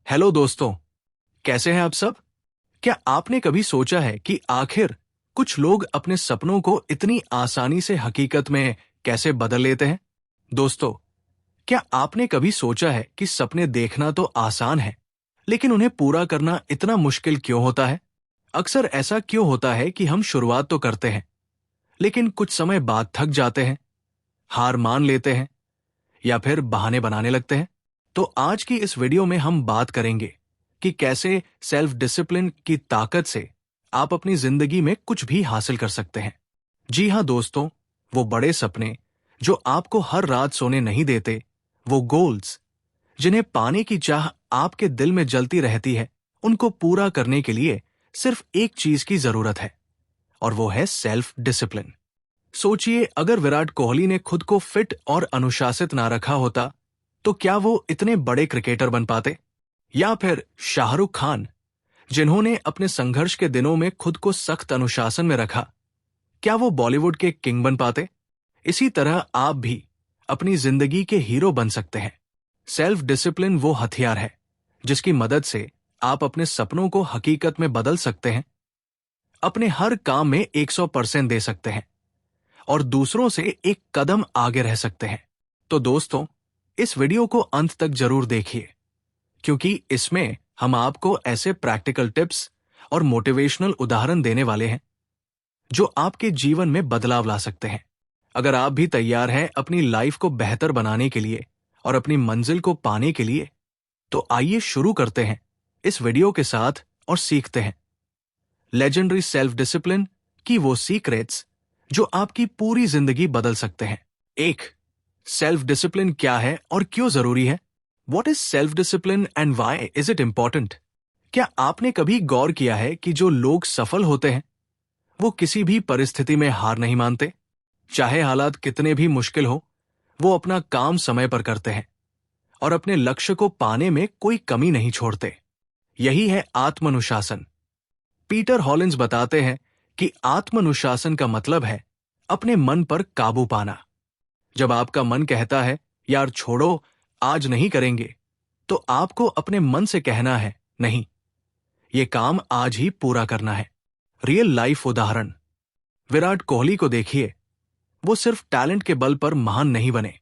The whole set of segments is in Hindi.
हेलो दोस्तों, कैसे हैं आप सब? क्या आपने कभी सोचा है कि आखिर कुछ लोग अपने सपनों को इतनी आसानी से हकीकत में कैसे बदल लेते हैं? दोस्तों, क्या आपने कभी सोचा है कि सपने देखना तो आसान है, लेकिन उन्हें पूरा करना इतना मुश्किल क्यों होता है? अक्सर ऐसा क्यों होता है कि हम शुरुआत तो करते हैं, लेकिन कुछ समय बाद थक जाते हैं, हार मान लेते हैं या फिर बहाने बनाने लगते हैं? तो आज की इस वीडियो में हम बात करेंगे कि कैसे सेल्फ डिसिप्लिन की ताकत से आप अपनी जिंदगी में कुछ भी हासिल कर सकते हैं। जी हां दोस्तों, वो बड़े सपने जो आपको हर रात सोने नहीं देते, वो गोल्स जिन्हें पाने की चाह आपके दिल में जलती रहती है, उनको पूरा करने के लिए सिर्फ एक चीज की जरूरत है, और वो है सेल्फ डिसिप्लिन। सोचिए, अगर विराट कोहली ने खुद को फिट और अनुशासित ना रखा होता, तो क्या वो इतने बड़े क्रिकेटर बन पाते? या फिर शाहरुख खान, जिन्होंने अपने संघर्ष के दिनों में खुद को सख्त अनुशासन में रखा, क्या वो बॉलीवुड के किंग बन पाते? इसी तरह आप भी अपनी जिंदगी के हीरो बन सकते हैं। सेल्फ डिसिप्लिन वो हथियार है जिसकी मदद से आप अपने सपनों को हकीकत में बदल सकते हैं, अपने हर काम में 100% दे सकते हैं और दूसरों से एक कदम आगे रह सकते हैं। तो दोस्तों, इस वीडियो को अंत तक जरूर देखिए, क्योंकि इसमें हम आपको ऐसे प्रैक्टिकल टिप्स और मोटिवेशनल उदाहरण देने वाले हैं जो आपके जीवन में बदलाव ला सकते हैं। अगर आप भी तैयार हैं अपनी लाइफ को बेहतर बनाने के लिए और अपनी मंजिल को पाने के लिए, तो आइए शुरू करते हैं इस वीडियो के साथ और सीखते हैं लेजेंडरी सेल्फ डिसिप्लिन की वो सीक्रेट्स जो आपकी पूरी जिंदगी बदल सकते हैं। 1. सेल्फ डिसिप्लिन क्या है और क्यों जरूरी है? What is self discipline and why is it important? क्या आपने कभी गौर किया है कि जो लोग सफल होते हैं, वो किसी भी परिस्थिति में हार नहीं मानते? चाहे हालात कितने भी मुश्किल हो, वो अपना काम समय पर करते हैं और अपने लक्ष्य को पाने में कोई कमी नहीं छोड़ते। यही है आत्मानुशासन। पीटर हॉलिंस बताते हैं कि आत्मानुशासन का मतलब है अपने मन पर काबू पाना। जब आपका मन कहता है, यार छोड़ो, आज नहीं करेंगे, तो आपको अपने मन से कहना है, नहीं, ये काम आज ही पूरा करना है। रियल लाइफ उदाहरण, विराट कोहली को देखिए। वो सिर्फ टैलेंट के बल पर महान नहीं बने,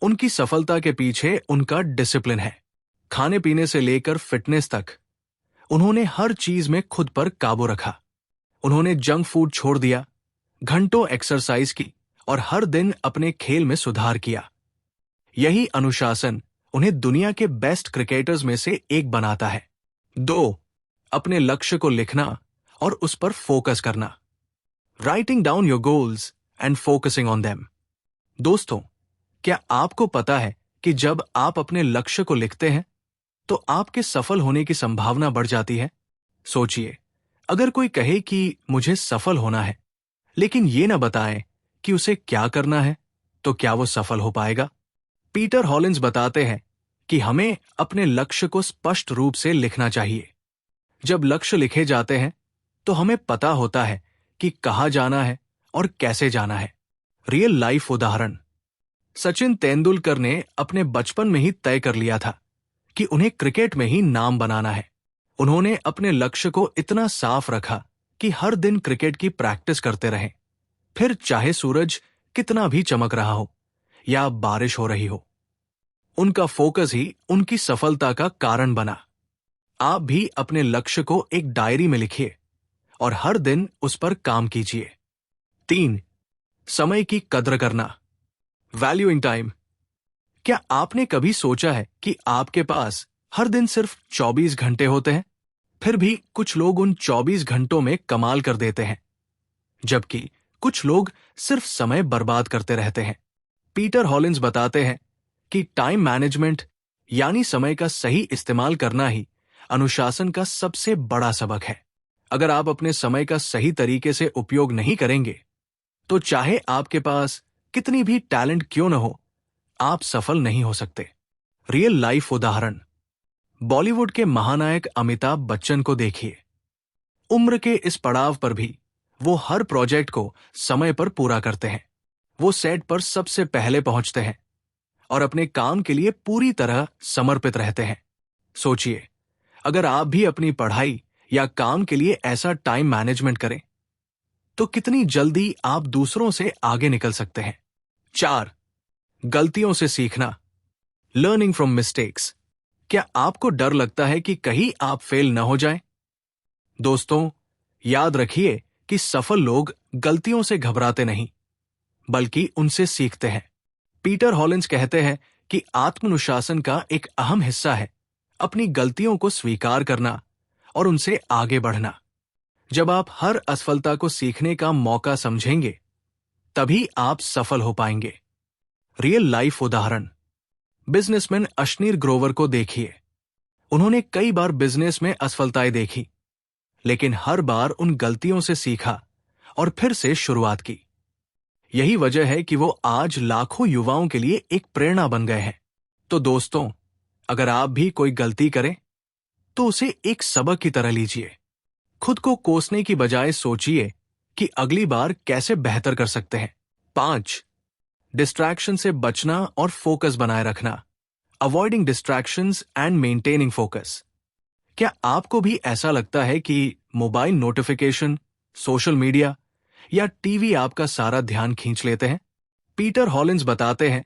उनकी सफलता के पीछे उनका डिसिप्लिन है। खाने पीने से लेकर फिटनेस तक उन्होंने हर चीज में खुद पर काबू रखा। उन्होंने जंक फूड छोड़ दिया, घंटों एक्सरसाइज की और हर दिन अपने खेल में सुधार किया। यही अनुशासन उन्हें दुनिया के बेस्ट क्रिकेटर्स में से एक बनाता है। 2. अपने लक्ष्य को लिखना और उस पर फोकस करना। Writing down your goals and focusing on them. दोस्तों, क्या आपको पता है कि जब आप अपने लक्ष्य को लिखते हैं तो आपके सफल होने की संभावना बढ़ जाती है? सोचिए, अगर कोई कहे कि मुझे सफल होना है, लेकिन ये ना बताए कि उसे क्या करना है, तो क्या वो सफल हो पाएगा? पीटर हॉलिंस बताते हैं कि हमें अपने लक्ष्य को स्पष्ट रूप से लिखना चाहिए। जब लक्ष्य लिखे जाते हैं तो हमें पता होता है कि कहाँ जाना है और कैसे जाना है। रियल लाइफ उदाहरण, सचिन तेंदुलकर ने अपने बचपन में ही तय कर लिया था कि उन्हें क्रिकेट में ही नाम बनाना है। उन्होंने अपने लक्ष्य को इतना साफ रखा कि हर दिन क्रिकेट की प्रैक्टिस करते रहे, फिर चाहे सूरज कितना भी चमक रहा हो या बारिश हो रही हो। उनका फोकस ही उनकी सफलता का कारण बना। आप भी अपने लक्ष्य को एक डायरी में लिखिए और हर दिन उस पर काम कीजिए। 3. समय की कद्र करना, वैल्यूइंग टाइम। क्या आपने कभी सोचा है कि आपके पास हर दिन सिर्फ 24 घंटे होते हैं, फिर भी कुछ लोग उन 24 घंटों में कमाल कर देते हैं, जबकि कुछ लोग सिर्फ समय बर्बाद करते रहते हैं। पीटर हॉलिंस बताते हैं कि टाइम मैनेजमेंट यानी समय का सही इस्तेमाल करना ही अनुशासन का सबसे बड़ा सबक है। अगर आप अपने समय का सही तरीके से उपयोग नहीं करेंगे, तो चाहे आपके पास कितनी भी टैलेंट क्यों न हो, आप सफल नहीं हो सकते। रियल लाइफ उदाहरण, बॉलीवुड के महानायक अमिताभ बच्चन को देखिए। उम्र के इस पड़ाव पर भी वो हर प्रोजेक्ट को समय पर पूरा करते हैं। वो सेट पर सबसे पहले पहुंचते हैं और अपने काम के लिए पूरी तरह समर्पित रहते हैं। सोचिए, अगर आप भी अपनी पढ़ाई या काम के लिए ऐसा टाइम मैनेजमेंट करें तो कितनी जल्दी आप दूसरों से आगे निकल सकते हैं। 4. गलतियों से सीखना, लर्निंग फ्रॉम मिस्टेक्स। क्या आपको डर लगता है कि कहीं आप फेल न हो जाएं? दोस्तों, याद रखिए कि सफल लोग गलतियों से घबराते नहीं, बल्कि उनसे सीखते हैं। पीटर हॉलिंस कहते हैं कि आत्मानुशासन का एक अहम हिस्सा है अपनी गलतियों को स्वीकार करना और उनसे आगे बढ़ना। जब आप हर असफलता को सीखने का मौका समझेंगे, तभी आप सफल हो पाएंगे। रियल लाइफ उदाहरण, बिजनेसमैन अशनीर ग्रोवर को देखिए। उन्होंने कई बार बिजनेस में असफलताएं देखी, लेकिन हर बार उन गलतियों से सीखा और फिर से शुरुआत की। यही वजह है कि वो आज लाखों युवाओं के लिए एक प्रेरणा बन गए हैं। तो दोस्तों, अगर आप भी कोई गलती करें तो उसे एक सबक की तरह लीजिए। खुद को कोसने की बजाय सोचिए कि अगली बार कैसे बेहतर कर सकते हैं। 5. डिस्ट्रैक्शन से बचना और फोकस बनाए रखना, avoiding distractions and maintaining focus. क्या आपको भी ऐसा लगता है कि मोबाइल नोटिफिकेशन, सोशल मीडिया या टीवी आपका सारा ध्यान खींच लेते हैं? पीटर हॉलिंस बताते हैं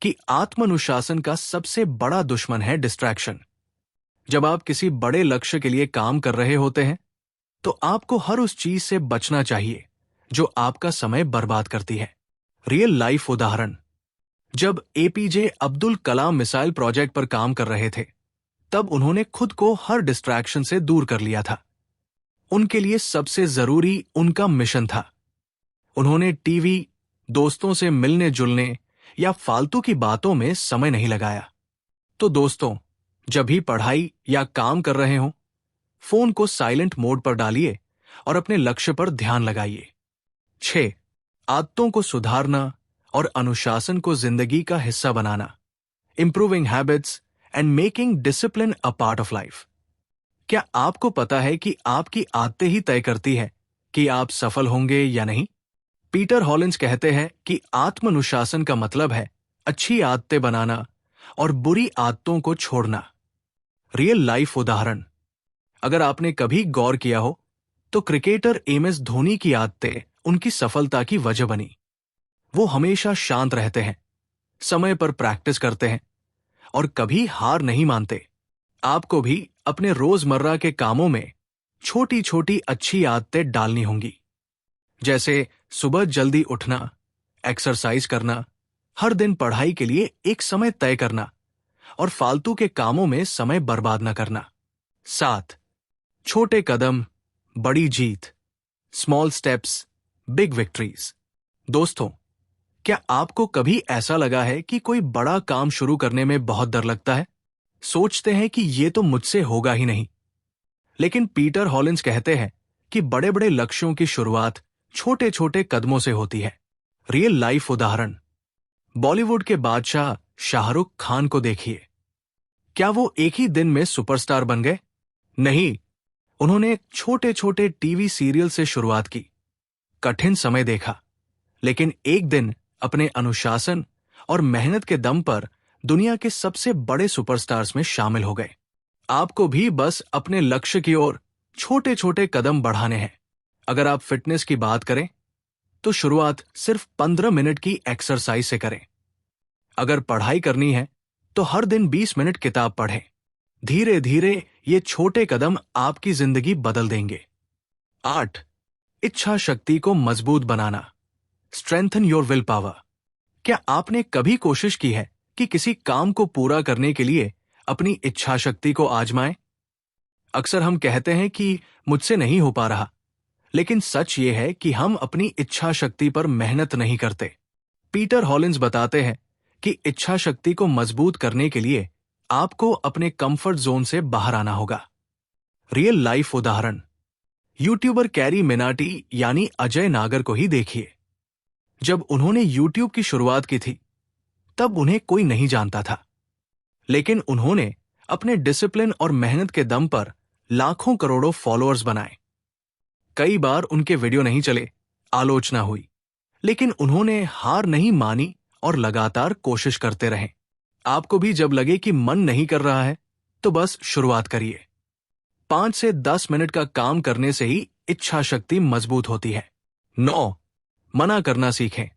कि आत्मानुशासन का सबसे बड़ा दुश्मन है डिस्ट्रैक्शन। जब आप किसी बड़े लक्ष्य के लिए काम कर रहे होते हैं, तो आपको हर उस चीज से बचना चाहिए जो आपका समय बर्बाद करती है। रियल लाइफ उदाहरण, जब APJ Abdul Kalam missile project पर काम कर रहे थे, तब उन्होंने खुद को हर डिस्ट्रैक्शन से दूर कर लिया था। उनके लिए सबसे जरूरी उनका मिशन था। उन्होंने टीवी, दोस्तों से मिलने जुलने या फालतू की बातों में समय नहीं लगाया। तो दोस्तों, जब भी पढ़ाई या काम कर रहे हो, फोन को साइलेंट मोड पर डालिए और अपने लक्ष्य पर ध्यान लगाइए। 6. आदतों को सुधारना और अनुशासन को जिंदगी का हिस्सा बनाना, improving habits and making discipline a part of life. क्या आपको पता है कि आपकी आदतें ही तय करती है कि आप सफल होंगे या नहीं? पीटर हॉलिंस कहते हैं कि आत्मानुशासन का मतलब है अच्छी आदतें बनाना और बुरी आदतों को छोड़ना। रियल लाइफ उदाहरण, अगर आपने कभी गौर किया हो तो क्रिकेटर एमएस धोनी की आदतें उनकी सफलता की वजह बनी। वो हमेशा शांत रहते हैं, समय पर प्रैक्टिस करते हैं और कभी हार नहीं मानते। आपको भी अपने रोजमर्रा के कामों में छोटी छोटी अच्छी आदतें डालनी होंगी, जैसे सुबह जल्दी उठना, एक्सरसाइज करना, हर दिन पढ़ाई के लिए एक समय तय करना और फालतू के कामों में समय बर्बाद न करना। 7. छोटे कदम, बड़ी जीत, स्मॉल स्टेप्स, बिग विक्ट्रीज। दोस्तों, क्या आपको कभी ऐसा लगा है कि कोई बड़ा काम शुरू करने में बहुत डर लगता है? सोचते हैं कि ये तो मुझसे होगा ही नहीं। लेकिन पीटर हॉलिंस कहते हैं कि बड़े बड़े लक्ष्यों की शुरुआत छोटे छोटे कदमों से होती है। रियल लाइफ उदाहरण, बॉलीवुड के बादशाह शाहरुख खान को देखिए। क्या वो एक ही दिन में सुपरस्टार बन गए? नहीं, उन्होंने छोटे छोटे टीवी सीरियल से शुरुआत की, कठिन समय देखा, लेकिन एक दिन अपने अनुशासन और मेहनत के दम पर दुनिया के सबसे बड़े सुपरस्टार्स में शामिल हो गए। आपको भी बस अपने लक्ष्य की ओर छोटे छोटे कदम बढ़ाने हैं। अगर आप फिटनेस की बात करें तो शुरुआत सिर्फ 15 मिनट की एक्सरसाइज से करें। अगर पढ़ाई करनी है तो हर दिन 20 मिनट किताब पढ़ें। धीरे धीरे ये छोटे कदम आपकी जिंदगी बदल देंगे। 8. इच्छा शक्ति को मजबूत बनाना, स्ट्रेंथन योर विल पावर। क्या आपने कभी कोशिश की है कि किसी काम को पूरा करने के लिए अपनी इच्छा शक्ति को आजमाएं? अक्सर हम कहते हैं कि मुझसे नहीं हो पा रहा, लेकिन सच ये है कि हम अपनी इच्छा शक्ति पर मेहनत नहीं करते। पीटर हॉलिंस बताते हैं कि इच्छा शक्ति को मजबूत करने के लिए आपको अपने कंफर्ट जोन से बाहर आना होगा। रियल लाइफ उदाहरण, यूट्यूबर कैरी मिनाटी यानी अजय नागर को ही देखिए। जब उन्होंने यूट्यूब की शुरुआत की थी, तब उन्हें कोई नहीं जानता था, लेकिन उन्होंने अपने डिसिप्लिन और मेहनत के दम पर लाखों करोड़ों फॉलोअर्स बनाए। कई बार उनके वीडियो नहीं चले, आलोचना हुई, लेकिन उन्होंने हार नहीं मानी और लगातार कोशिश करते रहे। आपको भी जब लगे कि मन नहीं कर रहा है, तो बस शुरुआत करिए। 5 से 10 मिनट का काम करने से ही इच्छा शक्ति मजबूत होती है। 9. मना करना सीखें।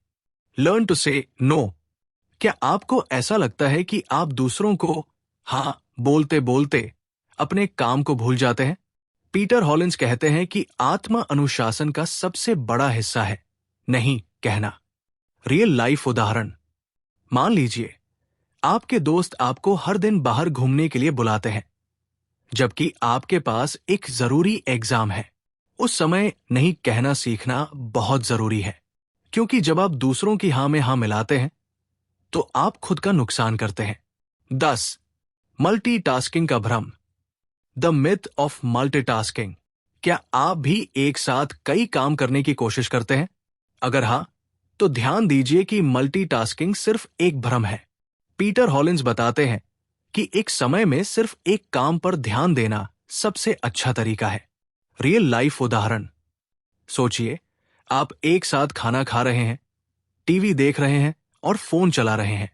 लर्न टू से नो। क्या आपको ऐसा लगता है कि आप दूसरों को हाँ बोलते बोलते अपने काम को भूल जाते हैं? पीटर हॉलिंस कहते हैं कि आत्म अनुशासन का सबसे बड़ा हिस्सा है नहीं कहना। रियल लाइफ उदाहरण। मान लीजिए आपके दोस्त आपको हर दिन बाहर घूमने के लिए बुलाते हैं, जबकि आपके पास एक जरूरी एग्जाम है। उस समय नहीं कहना सीखना बहुत जरूरी है, क्योंकि जब आप दूसरों की हाँ में हाँ मिलाते हैं तो आप खुद का नुकसान करते हैं। 10. मल्टीटास्किंग का भ्रम। The myth of multitasking. क्या आप भी एक साथ कई काम करने की कोशिश करते हैं? अगर हां, तो ध्यान दीजिए कि मल्टीटास्किंग सिर्फ एक भ्रम है। पीटर हॉलिंस बताते हैं कि एक समय में सिर्फ एक काम पर ध्यान देना सबसे अच्छा तरीका है। रियल लाइफ उदाहरण। सोचिए, आप एक साथ खाना खा रहे हैं, टीवी देख रहे हैं और फोन चला रहे हैं।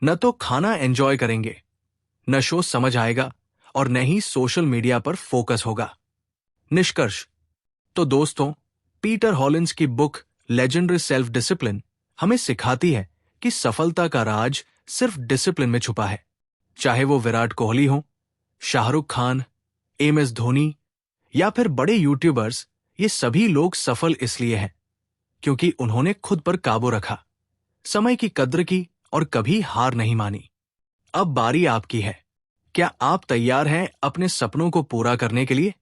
न तो खाना एंजॉय करेंगे, न शो समझ आएगा और न ही सोशल मीडिया पर फोकस होगा। निष्कर्ष। तो दोस्तों, पीटर हॉलिंस की बुक लेजेंडरी सेल्फ डिसिप्लिन हमें सिखाती है कि सफलता का राज सिर्फ डिसिप्लिन में छुपा है। चाहे वो विराट कोहली हो, शाहरुख खान, एम.एस. धोनी या फिर बड़े यूट्यूबर्स, ये सभी लोग सफल इसलिए हैं क्योंकि उन्होंने खुद पर काबू रखा, समय की कद्र की और कभी हार नहीं मानी। अब बारी आपकी है। क्या आप तैयार हैं अपने सपनों को पूरा करने के लिए?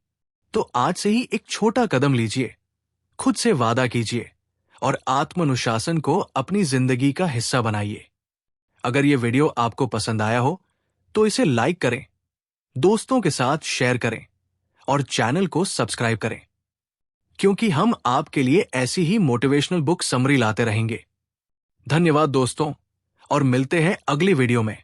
तो आज से ही एक छोटा कदम लीजिए, खुद से वादा कीजिए और आत्मानुशासन को अपनी जिंदगी का हिस्सा बनाइए। अगर ये वीडियो आपको पसंद आया हो तो इसे लाइक करें, दोस्तों के साथ शेयर करें और चैनल को सब्सक्राइब करें, क्योंकि हम आपके लिए ऐसी ही मोटिवेशनल बुक समरी लाते रहेंगे। धन्यवाद दोस्तों, और मिलते हैं अगली वीडियो में।